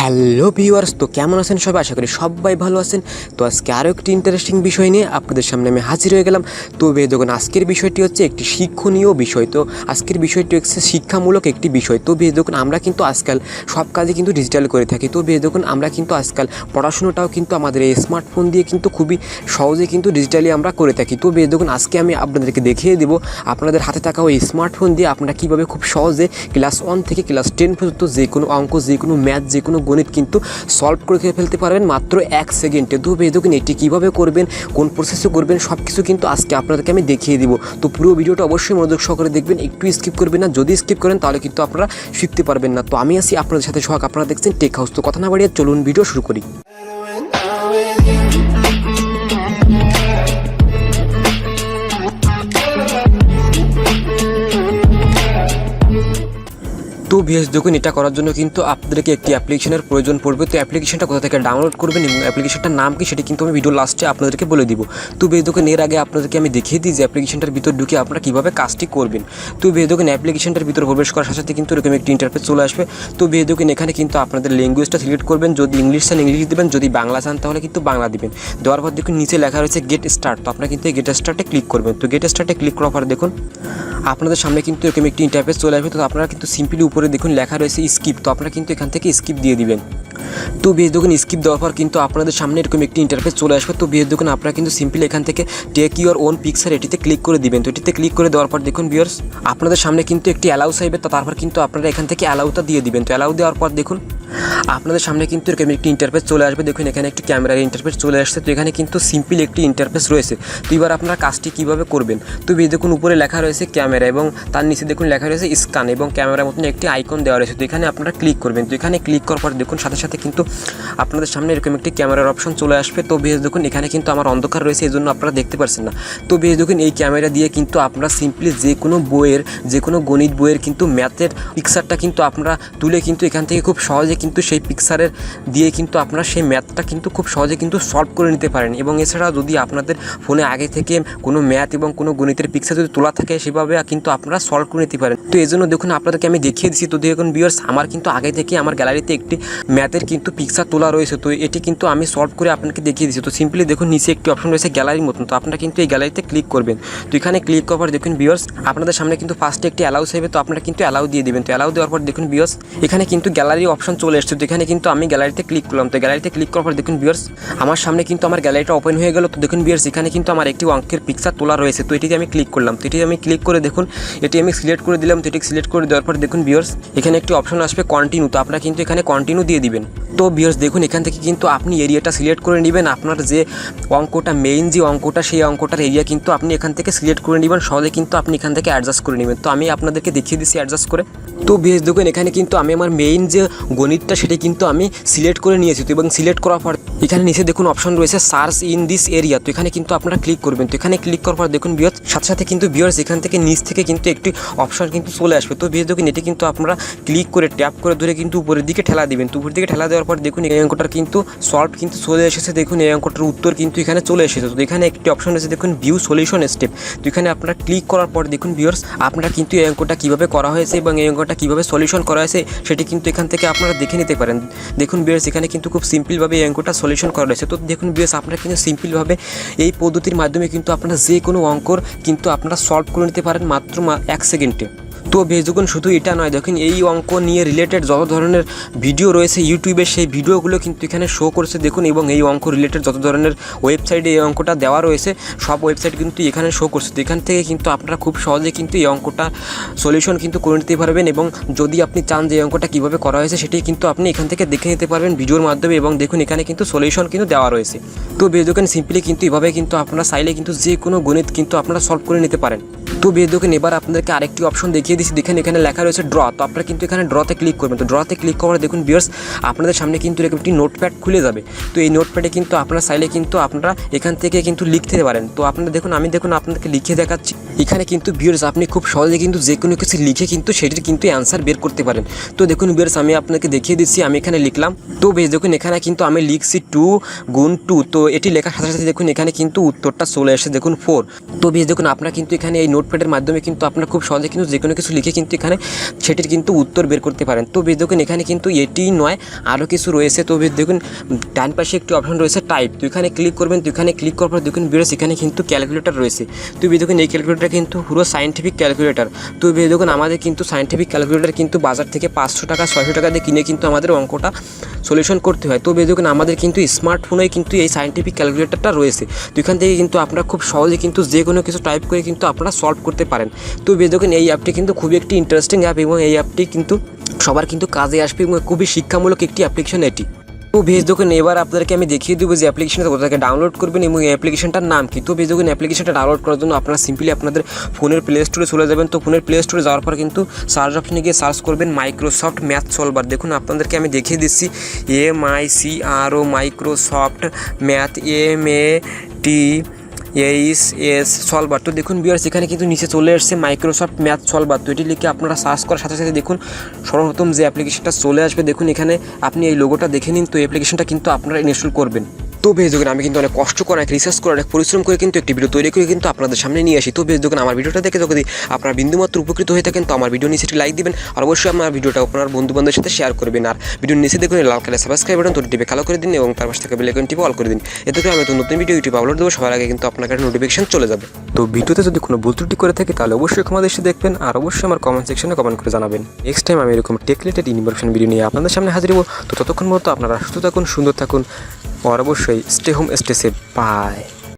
Hello viewers, তো কেমন আছেন সবাই? আশা করি সবাই ভালো আছেন। তো আজকে আরও একটি ইন্টারেস্টিং বিষয় নিয়ে আপনাদের সামনে আমি হাজির হয়ে গেলাম। তো দেখুন, আজকের বিষয়টি হচ্ছে একটি শিক্ষণীয় বিষয়। তো আজকের বিষয়টি হচ্ছে শিক্ষামূলক একটি বিষয়। তো দেখুন, আমরা কিন্তু আজকাল সব কাজে কিন্তু ডিজিটাল করে থাকি। তো দেখুন, আমরা কিন্তু আজকাল পড়াশুনোটাও কিন্তু আমাদের এই স্মার্টফোন দিয়ে কিন্তু খুবই সহজে কিন্তু ডিজিটালি আমরা করে থাকি। তো দেখুন, আজকে আমি আপনাদেরকে দেখিয়ে দেবো আপনাদের হাতে থাকা ওই স্মার্টফোন দিয়ে আপনারা কীভাবে খুব সহজে ক্লাস 1 থেকে ক্লাস 10 পর্যন্ত যে কোনো অঙ্ক, যে কোনো ম্যাথ, যে কোনো গণিত কিন্তু সলভ করে ফেলতে পারবেন মাত্র 1 সেকেন্ডে। তো দেখুন, এটি কীভাবে করবেন, কোন প্রসেসে করবেন, সব কিছু কিন্তু আজকে আপনাদেরকে আমি দেখিয়ে দিব। তো পুরো ভিডিওটা অবশ্যই মনোযোগ সহকারে দেখবেন, একটু স্কিপ করবেন না। যদি স্কিপ করেন তাহলে কিন্তু আপনারা শিখতে পারবেন না। তো আমি আছি আপনাদের সাথে সোহাগ, আপনারা দেখছেন টেক হাউস। তো কথা না বাড়িয়ে চলুন ভিডিও শুরু করি। তো দেখুন, এটা করার জন্য কিন্তু আপনাদেরকে একটি অ্যাপ্লিকেশনের প্রয়োজন পড়বে। তো অ্যাপ্লিকেশনটা কোথা থেকে ডাউনলোড করবেন এবং অ্যাপ্লিকেশনটার নাম কি সেটা কিন্তু আমি ভিডিও লাস্টে আপনাদেরকে বলে দিব। তো দেখুন, এর আগে আপনাদেরকে আমি দেখিয়ে দিই যে অ্যাপ্লিকেশনটার ভিতর ঢুকে আপনারা কীভাবে কাজটি করবেন। তো দেখুন, অ্যাপ্লিকেশনটার ভিতর প্রবেশ করার সাথে কিন্তু এরকম একটি ইন্টারফেস চলে আসবে। তো দেখুন, এখানে কিন্তু আপনাদের ল্যাঙ্গুয়েজটা সিলেক্ট করবেন। যদি ইংলিশ চান ইংলিশ দেবেন, যদি বাংলা চান তাহলে কিন্তু বাংলা দিবেন। দেওয়ার পর দেখুন নিচে লেখা রয়েছে গেট স্টার্ট। তো আপনারা কিন্তু এই গেট স্টার্টে ক্লিক করবেন। তো গেট স্টার্টে ক্লিক করার পর দেখুন আপনাদের সামনে কিন্তু এরকম একটি ইন্টারফেস চলে আসবে। তো আপনারা কিন্তু সিম্পলি উপরে দেখুন লেখা রয়েছে স্কিপ। তো আপনারা কিন্তু এখান থেকে স্কিপ দিয়ে দিবেন। তো দেখুন, স্কিপ দেওয়ার পর কিন্তু আপনাদের সামনে এরকম একটি ইন্টারফেস চলে আসবে। তো দেখুন, আপনারা কিন্তু সিম্পলি এখান থেকে টেক ইউর ওন পিকচার এটিতে ক্লিক করে দিবেন। তো এটিতে ক্লিক করে দেওয়ার পর দেখুন ভিউয়ার্স, আপনাদের সামনে কিন্তু একটি অ্যালাউ চাইবে। তো তারপর কিন্তু আপনারা এখান থেকে অ্যালাউটা দিয়ে দিবেন। তো অ্যালাউ দেওয়ার পর দেখুন আপনাদের সামনে কিন্তু এরকম একটি ইন্টারফেস চলে আসবে। দেখুন, এখানে একটি ক্যামেরার ইন্টারফেস চলে আসছে। তো এখানে কিন্তু সিম্পল একটি ইন্টারফেস রয়েছে। তো এবার আপনারা কাজটি কীভাবে করবেন। তো দেখুন, উপরে লেখা রয়েছে ক্যামেরা এবং তার নিচে দেখুন লেখা রয়েছে স্ক্যান এবং ক্যামেরার মতন একটি আইকন দেওয়া রয়েছে। তো এখানে আপনারা ক্লিক করবেন। তো এখানে ক্লিক করার পর দেখুন সাথে সাথে কিন্তু আপনাদের সামনে এরকম একটি ক্যামেরার অপশন চলে আসবে। তো দেখুন, এখানে কিন্তু আমার অন্ধকার রয়েছে, এই জন্য আপনারা দেখতে পাচ্ছেন না। তো দেখুন, এই ক্যামেরা দিয়ে কিন্তু আপনারা সিম্পলি যে কোনো বইয়ের, যে কোনো গণিত বইয়ের কিন্তু ম্যাথের পিকচারটা কিন্তু আপনারা তুলে কিন্তু এখান থেকে খুব সহজে কিন্তু সেই পিকচারের দিয়ে কিন্তু আপনারা সেই ম্যাথটা কিন্তু খুব সহজে কিন্তু সলভ করে নিতে পারেন। এবং এছাড়াও যদি আপনাদের ফোনে আগে থেকে কোনো ম্যাথ এবং কোনো গণিতের পিকচার যদি তোলা থাকে সেভাবে কিন্তু আপনারা সলভ করে নিতে পারেন। তো এই জন্য দেখুন আপনাদেরকে আমি দেখিয়ে দিচ্ছি। তো দেখুন ভিউয়ার্স, আমার কিন্তু আগে থেকে আমার গ্যালারিতে একটি ম্যাথের কিন্তু পিকচার তোলা রয়েছে। তো এটি কিন্তু আমি সলভ করে আপনাকে দেখিয়ে দিচ্ছি। তো সিম্পলি দেখুন নিচে একটি অপশন রয়েছে গ্যালারির মতন। তো আপনারা কিন্তু এই গ্যালারিতে ক্লিক করবেন। তো এখানে ক্লিক করার পর দেখুন ভিউয়ার্স, আপনাদের সামনে কিন্তু ফার্স্টে একটি অ্যালাউ চাইবে। তো আপনারা কিন্তু অ্যালাউ দিয়ে দেবেন। তো অ্যালাউ দেওয়ার পর দেখুন ভিউয়ার্স, এখানে কিন্তু গ্যালারি অপশন চলে এসেছে। তো এখানে কিন্তু আমি গ্যালারিতে ক্লিক করলাম। তো গ্যালারিতে ক্লিক করার পর দেখুন ভিউয়ার্স, আমার সামনে কিন্তু আমার গ্যালারিটা ওপেন হয়ে গেল। তো দেখুন ভিউয়ার্স, এখানে কিন্তু আমার একটি অঙ্কের পিকচার তোলা রয়েছে। তো এটিতে আমি ক্লিক করলাম। তো এটি আমি ক্লিক করে দেখুন এটি আমি সিলেক্ট করে দিলাম। তো এটি সিলেক্ট করে দেওয়ার পর দেখুন ভিউয়ার্স, এখানে একটি অপশন আসবে কন্টিনিউ। তো আপনারা কিন্তু এখানে কন্টিনিউ দিয়ে দিবেন। তো ভিউয়ার্স দেখুন, এখান থেকে কিন্তু আপনি এরিয়াটা সিলেক্ট করে নেবেন। আপনার যে অঙ্কটা মেইন যে অঙ্কটা, সেই অঙ্কটার এরিয়া কিন্তু আপনি এখান থেকে সিলেক্ট করে নেবেন। সহজে কিন্তু আপনি এখান থেকে অ্যাডজাস্ট করে নেবেন। তো আমি আপনাদেরকে দেখিয়ে দিচ্ছি অ্যাডজাস্ট করে। তো ভিউয়ার্স দেখুন, এখানে কিন্তু আমি আমার মেইন যে গণিতটা সেটি কিন্তু আমি সিলেক্ট করে নিয়েছি। তো এবং সিলেক্ট করার পর এখানে নিচে দেখুন অপশন রয়েছে সার্চ ইন দিস এরিয়া। তো এখানে কিন্তু আপনারা ক্লিক করবেন। তো এখানে ক্লিক করার পর দেখুন ভিউয়ার্স, সাথে সাথে কিন্তু ভিউয়ার্স এখান থেকে নিচ থেকে কিন্তু একটি অপশন কিন্তু চলে আসবে। তো ভিউয়ার্স দেখুন, এটি কিন্তু আপনারা ক্লিক করে ট্যাপ করে ধরে কিন্তু উপরের দিকে ঠেলা দিবেন। তো উপরের দিকে ঠেলা দেওয়ার পর দেখুন এই অঙ্কটার কিন্তু সলভ কিন্তু চলে এসেছে। দেখুন এই অঙ্কটার উত্তর কিন্তু এখানে চলে এসেছে। তো এখানে একটি অপশন রয়েছে দেখুন ভিউ সলিউশন স্টেপ। তো এখানে আপনারা ক্লিক করার পর দেখুন ভিউয়ার্স, আপনারা কিন্তু এই অঙ্কটা কীভাবে করা হয়েছে এবং এই অঙ্কটা কীভাবে সলিউশন করা হয়েছে সেটি কিন্তু এখান থেকে আপনারা দেখে নিতে পারেন। দেখুন ভিউয়ার্স, এখানে কিন্তু খুব সিম্পলভাবে এই অঙ্কটা সলিউশন করা রয়েছে। তো দেখুন ভিউয়ার্স, আপনারা কিন্তু সিম্পলভাবে এই পদ্ধতির মাধ্যমে কিন্তু আপনারা যে কোনো অঙ্কর কিন্তু আপনারা সলভ করে নিতে পারেন মাত্র 1 সেকেন্ডে। তো দেখুন, শুধু এটা নয়, দেখুন এই অঙ্ক নিয়ে রিলেটেড যত ধরনের ভিডিও রয়েছে ইউটিউবে, সেই ভিডিওগুলো কিন্তু এখানে শো করছে দেখুন। এবং এই অঙ্ক রিলেটেড যত ধরনের ওয়েবসাইটে এই অঙ্কটা দেওয়া রয়েছে সব ওয়েবসাইট কিন্তু এখানে শো করছে। তো এখান থেকে কিন্তু আপনারা খুব সহজে কিন্তু এই অঙ্কটা সলিউশন কিন্তু করে নিতে পারবেন। এবং যদি আপনি চান যে এই অঙ্কটা কীভাবে করা হয়েছে সেটি কিন্তু আপনি এখান থেকে দেখে নিতে পারবেন ভিডিওর মাধ্যমে। এবং দেখুন এখানে কিন্তু সলিউশন কিন্তু দেওয়া রয়েছে। তো দেখুন সিম্পলি কিন্তু এভাবে কিন্তু আপনারা চাইলে কিন্তু যে কোনো গণিত কিন্তু আপনারা সলভ করে নিতে পারেন। তো দেখুন, এবার আপনাদেরকে আরেকটি অপশন দেখিয়ে দিচ্ছি। দেখেন এখানে লেখা রয়েছে ড্র। তো আপনারা কিন্তু এখানে ড্রতে ক্লিক করবেন। তো ড্রতে ক্লিক করার দেখুন ভিউয়ার্স, আপনাদের সামনে কিন্তু এরকম একটি নোটপ্যাড খুলে যাবে। তো এই নোটপ্যাডে কিন্তু আপনারা চাইলে কিন্তু আপনারা এখান থেকে কিন্তু লিখতে পারেন। তো আপনারা দেখুন, আমি আপনাদেরকে লিখে দেখাচ্ছি। এখানে কিন্তু ভিউয়ার্স আপনি খুব সহজে কিন্তু যে কোনো কিছু লিখে কিন্তু সেটির কিন্তু অ্যান্সার বের করতে পারেন। তো দেখুন ভিউয়ার্স আমি আপনাকে দেখিয়ে দিচ্ছি, আমি এখানে লিখলাম। তো বেশ দেখুন এখানে কিন্তু আমি লিখছি 2 গুণ 2, তো এটি লেখার সাথে সাথে দেখুন এখানে কিন্তু উত্তরটা চলে আসে দেখুন 4। তো বেশ দেখুন আপনারা কিন্তু এখানে এই নোটপ্যাডের মাধ্যমে কিন্তু আপনারা খুব সহজে কিন্তু যে কোনো কিছু লিখে কিন্তু এখানে সেটির কিন্তু উত্তর বের করতে পারেন। তো বেশ দেখুন এখানে কিন্তু এটি নয় আরও কিছু রয়েছে। তো বেশ দেখুন ডান পাশে একটি অপশন রয়েছে টাইপ, তো এখানে ক্লিক করবেন। তো এখানে ক্লিক করার পর দেখুন ভিউয়ার্স এখানে কিন্তু ক্যালকুলেটর রয়েছে। তো বেশ দেখুন এই ক্যালকুলেটর কিন্তু পুরো সায়েন্টিফিক ক্যালকুলেটর। তো বেশ দেখুন আমাদের কিন্তু সায়েন্টিফিক ক্যালকুলেটর কিন্তু বাজার থেকে 500 টাকা 600 টাকা দিয়ে কিনে কিন্তু আমাদের অঙ্কটা সলিউশন করতে হয়। তো বেশ দেখুন আমাদের কিন্তু স্মার্টফোনে কিন্তু এই সায়েন্টিফিক ক্যালকুলেটরটা রয়েছে। তো এখান থেকে কিন্তু আপনারা খুব সহজে কিন্তু যে কোনো কিছু টাইপ করে কিন্তু আপনারা সলভ করতে পারেন। তো বেশ দেখুন এই অ্যাপটি কিন্তু খুবই একটি ইন্টারেস্টিং অ্যাপ এবং এই অ্যাপটি কিন্তু সবার কিন্তু কাজে আসবে এবং খুবই শিক্ষামূলক একটি অ্যাপ্লিকেশন এটি। তো বেশ দেখুন এবার আপনাদেরকে আমি দেখিয়ে দেবো যে অ্যাপ্লিকেশনটা কোথা থেকে ডাউনলোড করবেন এবং এই অ্যাপ্লিকেশনটার নাম কি। তো বেশ দেখুন অ্যাপ্লিকেশনটা ডাউনলোড করার জন্য আপনারা সিম্পলি আপনাদের ফোনের প্লে স্টোরে চলে যাবেন। তো ফোনের প্লে স্টোরে যাওয়ার পর কিন্তু সার্চ অপশনে গিয়ে সার্চ করবেন মাইক্রোসফট ম্যাথ সলভার। দেখুন আপনাদেরকে আমি দেখিয়ে দিচ্ছি MICRO Microsoft math MATHS solver. তো দেখুন ভিউয়ার্স এখানে কিন্তু নিচে চলে আসছে মাইক্রোসফট ম্যাথ সলভার। তো এটি লিখে আপনারা সার্চ করার সাথে সাথে দেখুন সর্বপ্রথম যে অ্যাপ্লিকেশনটা চলে আসবে দেখুন এখানে আপনি এই লোগোটা দেখে নিন। তো অ্যাপ্লিকেশনটা কিন্তু আপনারা ইনস্টল করবেন। তো বেশ দেখুন আমি কিন্তু অনেক কষ্ট করে অনেক রিসার্চ করে অনেক পরিশ্রম করে কিন্তু একটি ভিডিও তৈরি করে কিন্তু আপনাদের সামনে নিয়ে আসি। তো বেশ দেখুন আমার ভিডিওটা দেখে যদি আপনারা বিন্দুমাত্র উপকৃত হয়ে থাকেন তো আমার ভিডিও নিচে একটি লাইক দিবেন আর অবশ্যই আমার ভিডিওটা আপনার বন্ধুবান্ধবের সাথে শেয়ার করবেন। আর ভিডিওর নিচে দেখুন লাল কালার সাবস্ক্রাইব বাটন তো টিপে কালো করে দিন এবং তার পাশে থাকা বেল আইকন টিপে অল করে দিন। এতে করে আমি তো নতুন ভিডিও ইউটিউবে আপলোড দেবো সবার আগে কিন্তু আপনার কাছে নোটিফিকেশন চলে যাবে। তো ভিডিওতে যদি কোনো ভুল ত্রুটি করে থাকে তাহলে অবশ্যই ক্ষমা দৃষ্টি দেখবেন আর অবশ্যই আমার কমেন্ট সেকশনে কমেন্ট করে জানাবেন। নেক্সট টাইম আমি এরকম টেক রিলেটেড ইনফরমেশন ভিডিও নিয়ে আপনাদের সামনে হাজির হব। তো ততক্ষণ মতো আপনারা সুস্থ থাকুন, সুন্দর থাকুন আর অবশ্যই stay home stay safe. By.